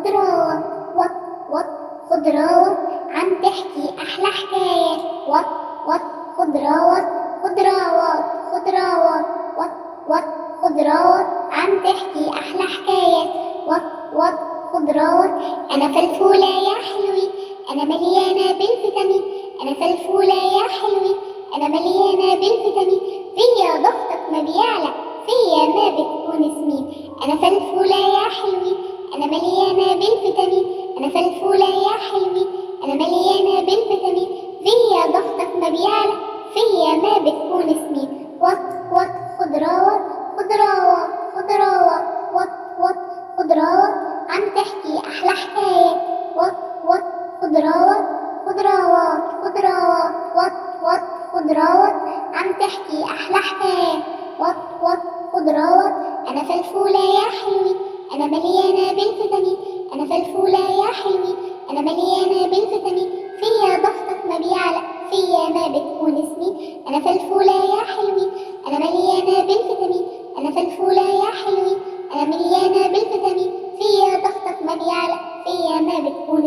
خضراوة وط وط خضراوة عم تحكي أحلى حكايات. وط وط خضراوة خضراوة خضراوة وط وط خضراوة عم تحكي أحلى حكايات. وط وط خضراوة أنا فلفولة يا حلوة أنا مليانة بالفيتامين. أنا فلفولة يا حلوة أنا مليانة بالفيتامين. فيا ضغطك ما بيعلى فيا ما بتكون سمين. أنا فلفولة يا حلوة أنا مليانة بالفيتامين. أنا فلفولة يا حلوة أنا مليانة بالفيتامين. فيا ضغطك ما بيعلى فيا ما بتكون سمين. وط وط خضراوة خضراوة خضراوة وط وط خضراوة عم تحكي أحلى حكايات. وط وط خضراوة خضراوة خضراوة وط وط خضراوة عم تحكي أحلى حكايات. وط وط خضراوة أنا فلفولة يا حلوة أنا مليانة بالفيتامين. أنا فلفولة يا حلوة أنا مليانة بالفيتامين. فيا ضغطك ما بيعلى فيا ما بتكون سمين. أنا فلفولة يا حلوة أنا مليانة بالفيتامين. أنا فلفولة يا حلوة أنا مليانة بالفيتامين. فيا ضغطك ما بيعلى فيا ما بتكون